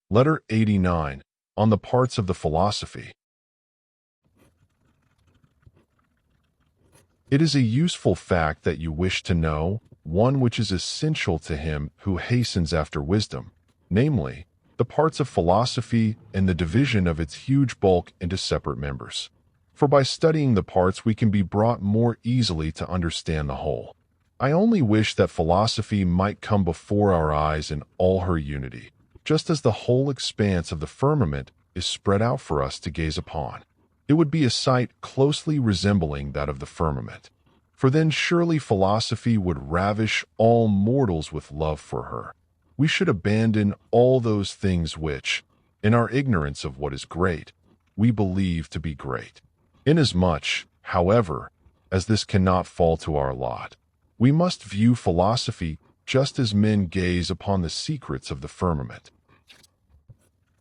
Letter 89, on the parts of the philosophy. It is a useful fact that you wish to know, one which is essential to him who hastens after wisdom, namely, the parts of philosophy and the division of its huge bulk into separate members. For by studying the parts we can be brought more easily to understand the whole. I only wish that philosophy might come before our eyes in all her unity, just as the whole expanse of the firmament is spread out for us to gaze upon. It would be a sight closely resembling that of the firmament. For then surely philosophy would ravish all mortals with love for her. We should abandon all those things which, in our ignorance of what is great, we believe to be great. Inasmuch, however, as this cannot fall to our lot, we must view philosophy just as men gaze upon the secrets of the firmament.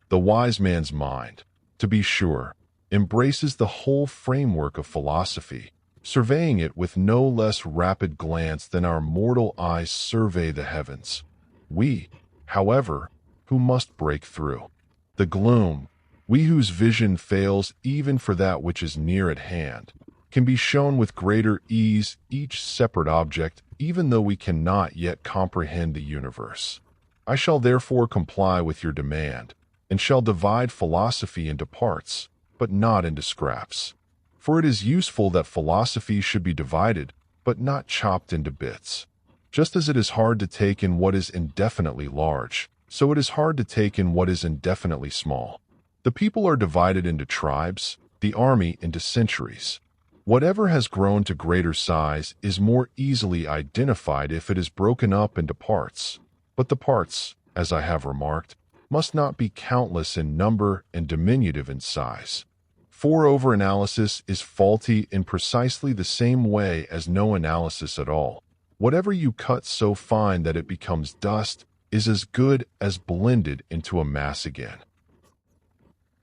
The wise man's mind, to be sure, embraces the whole framework of philosophy, surveying it with no less rapid glance than our mortal eyes survey the heavens. We, however, who must break through the gloom, we whose vision fails even for that which is near at hand, can be shown with greater ease each separate object, even though we cannot yet comprehend the universe. I shall therefore comply with your demand, and shall divide philosophy into parts, but not into scraps. For it is useful that philosophy should be divided, but not chopped into bits. Just as it is hard to take in what is indefinitely large, so it is hard to take in what is indefinitely small. The people are divided into tribes, the army into centuries. Whatever has grown to greater size is more easily identified if it is broken up into parts. But the parts, as I have remarked, must not be countless in number and diminutive in size. For over-analysis is faulty in precisely the same way as no analysis at all. Whatever you cut so fine that it becomes dust is as good as blended into a mass again.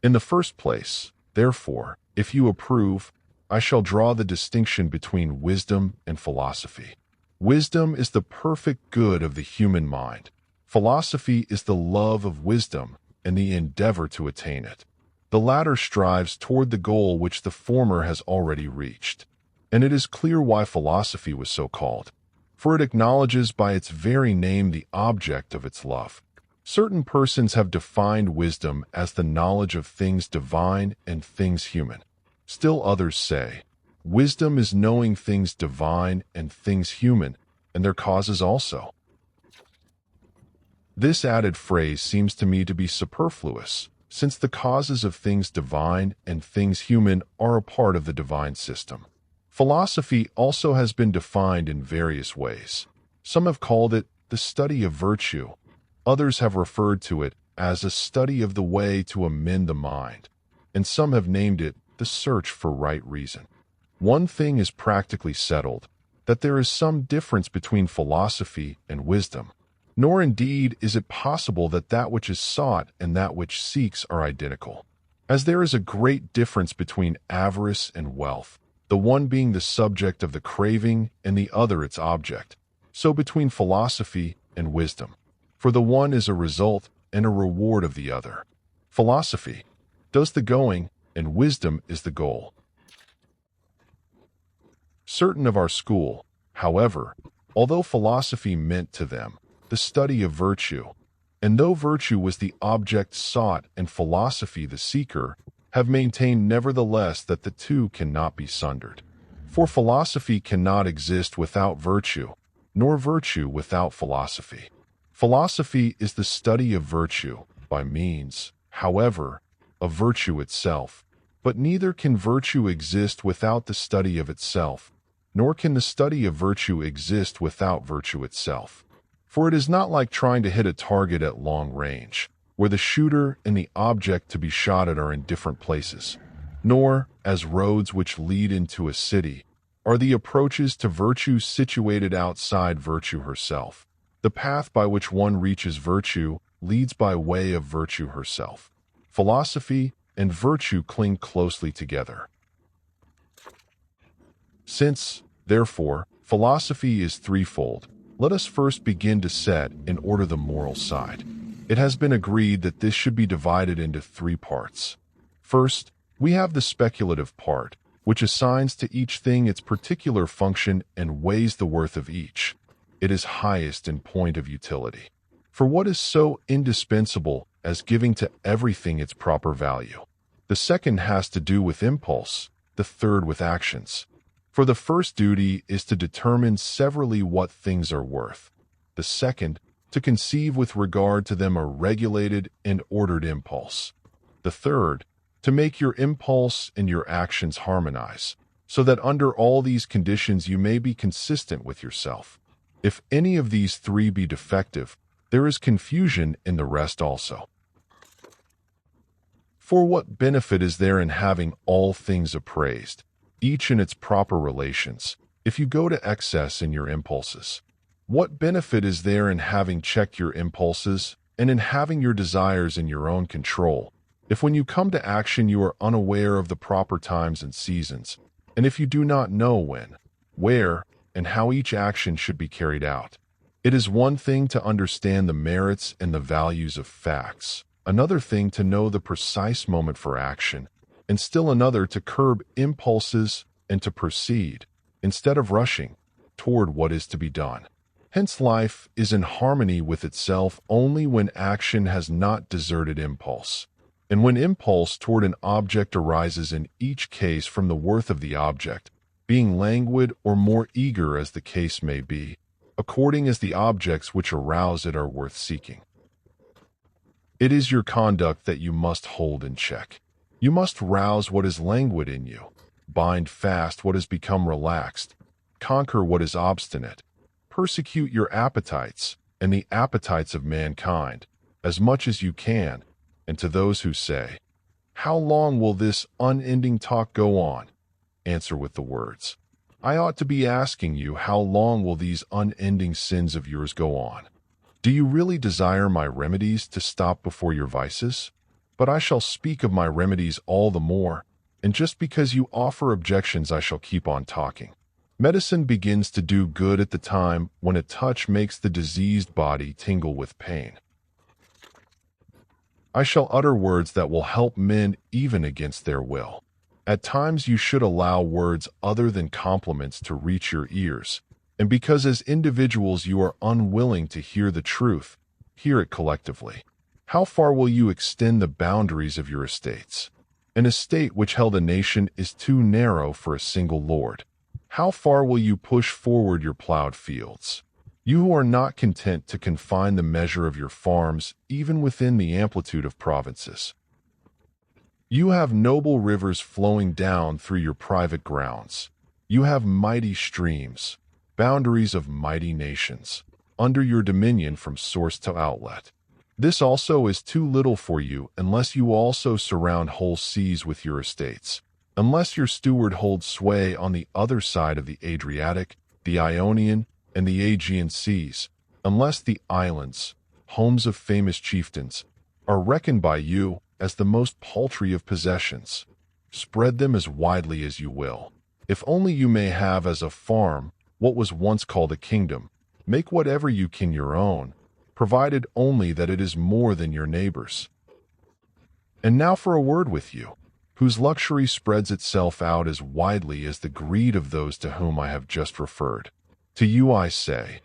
In the first place, therefore, if you approve, I shall draw the distinction between wisdom and philosophy. Wisdom is the perfect good of the human mind. Philosophy is the love of wisdom and the endeavor to attain it. The latter strives toward the goal which the former has already reached. And it is clear why philosophy was so called, for it acknowledges by its very name the object of its love. Certain persons have defined wisdom as the knowledge of things divine and things human. Still others say, wisdom is knowing things divine and things human, and their causes also. This added phrase seems to me to be superfluous, since the causes of things divine and things human are a part of the divine system. Philosophy also has been defined in various ways. Some have called it the study of virtue. Others have referred to it as a study of the way to amend the mind, and some have named it the search for right reason. One thing is practically settled, that there is some difference between philosophy and wisdom. Nor indeed is it possible that that which is sought and that which seeks are identical. As there is a great difference between avarice and wealth, the one being the subject of the craving and the other its object, so between philosophy and wisdom. For the one is a result and a reward of the other. Philosophy does the going, and wisdom is the goal. Certain of our school, however, although philosophy meant to them the study of virtue, and though virtue was the object sought and philosophy the seeker, have maintained nevertheless that the two cannot be sundered. For philosophy cannot exist without virtue, nor virtue without philosophy. Philosophy is the study of virtue, by means, however, of virtue itself, but neither can virtue exist without the study of itself, nor can the study of virtue exist without virtue itself. For it is not like trying to hit a target at long range, where the shooter and the object to be shot at are in different places, nor, as roads which lead into a city, are the approaches to virtue situated outside virtue herself. The path by which one reaches virtue leads by way of virtue herself. Philosophy and virtue cling closely together. Since, therefore, philosophy is threefold, let us first begin to set in order the moral side. It has been agreed that this should be divided into three parts. First, we have the speculative part, which assigns to each thing its particular function and weighs the worth of each. It is highest in point of utility. For what is so indispensable as giving to everything its proper value? The second has to do with impulse, the third with actions. For the first duty is to determine severally what things are worth. The second, to conceive with regard to them a regulated and ordered impulse. The third, to make your impulse and your actions harmonize, so that under all these conditions you may be consistent with yourself. If any of these three be defective, there is confusion in the rest also. For what benefit is there in having all things appraised, each in its proper relations, if you go to excess in your impulses? What benefit is there in having checked your impulses and in having your desires in your own control, if when you come to action you are unaware of the proper times and seasons, and if you do not know when, where, and how each action should be carried out? It is one thing to understand the merits and the values of facts, another thing to know the precise moment for action, and still another to curb impulses and to proceed, instead of rushing, toward what is to be done. Hence life is in harmony with itself only when action has not deserted impulse, and when impulse toward an object arises in each case from the worth of the object, being languid or more eager as the case may be, according as the objects which arouse it are worth seeking. It is your conduct that you must hold in check. You must rouse what is languid in you, bind fast what has become relaxed, conquer what is obstinate, persecute your appetites and the appetites of mankind, as much as you can, and to those who say, "How long will this unending talk go on?" answer with the words, "I ought to be asking you, how long will these unending sins of yours go on? Do you really desire my remedies to stop before your vices? But I shall speak of my remedies all the more, and just because you offer objections I shall keep on talking. Medicine begins to do good at the time when a touch makes the diseased body tingle with pain. I shall utter words that will help men even against their will. At times you should allow words other than compliments to reach your ears, and because as individuals you are unwilling to hear the truth, hear it collectively. How far will you extend the boundaries of your estates? An estate which held a nation is too narrow for a single lord. How far will you push forward your plowed fields? You who are not content to confine the measure of your farms even within the amplitude of provinces. You have noble rivers flowing down through your private grounds. You have mighty streams, boundaries of mighty nations, under your dominion from source to outlet. This also is too little for you unless you also surround whole seas with your estates, unless your steward holds sway on the other side of the Adriatic, the Ionian, and the Aegean seas, unless the islands, homes of famous chieftains, are reckoned by you as the most paltry of possessions. Spread them as widely as you will. If only you may have as a farm what was once called a kingdom, make whatever you can your own, provided only that it is more than your neighbor's. And now for a word with you, whose luxury spreads itself out as widely as the greed of those to whom I have just referred. To you I say,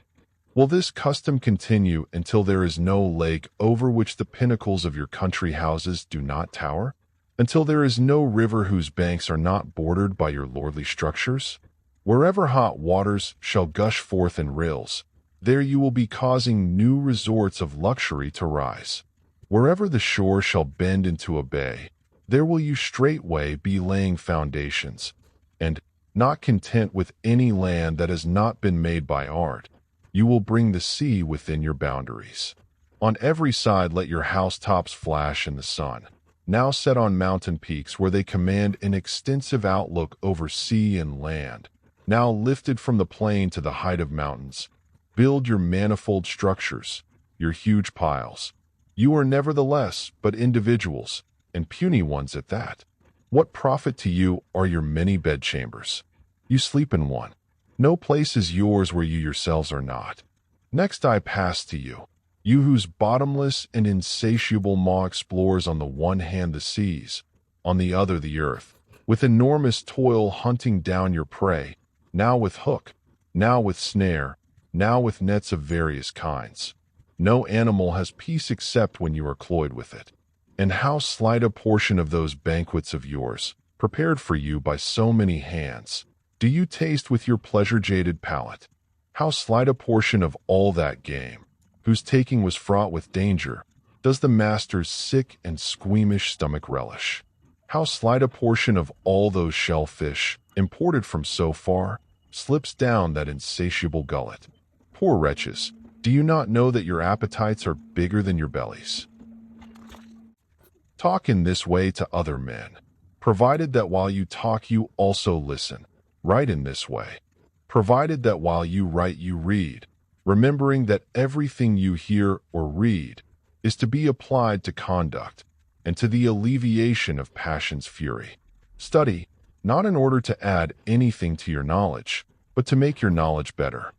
will this custom continue until there is no lake over which the pinnacles of your country houses do not tower? Until there is no river whose banks are not bordered by your lordly structures? Wherever hot waters shall gush forth in rills, there you will be causing new resorts of luxury to rise. Wherever the shore shall bend into a bay, there will you straightway be laying foundations, and, not content with any land that has not been made by art, you will bring the sea within your boundaries. On every side let your housetops flash in the sun, now set on mountain peaks where they command an extensive outlook over sea and land, now lifted from the plain to the height of mountains. Build your manifold structures, your huge piles. You are nevertheless but individuals, and puny ones at that. What profit to you are your many bedchambers? You sleep in one. No place is yours where you yourselves are not. Next I pass to you. You whose bottomless and insatiable maw explores on the one hand the seas, on the other the earth, with enormous toil hunting down your prey, now with hook, now with snare, now with nets of various kinds. No animal has peace except when you are cloyed with it. And how slight a portion of those banquets of yours, prepared for you by so many hands, do you taste with your pleasure-jaded palate? How slight a portion of all that game, whose taking was fraught with danger, does the master's sick and squeamish stomach relish? How slight a portion of all those shellfish, imported from so far, slips down that insatiable gullet? Poor wretches, do you not know that your appetites are bigger than your bellies? Talk in this way to other men, provided that while you talk you also listen. Write in this way, provided that while you write you read, remembering that everything you hear or read is to be applied to conduct and to the alleviation of passion's fury. Study, not in order to add anything to your knowledge, but to make your knowledge better.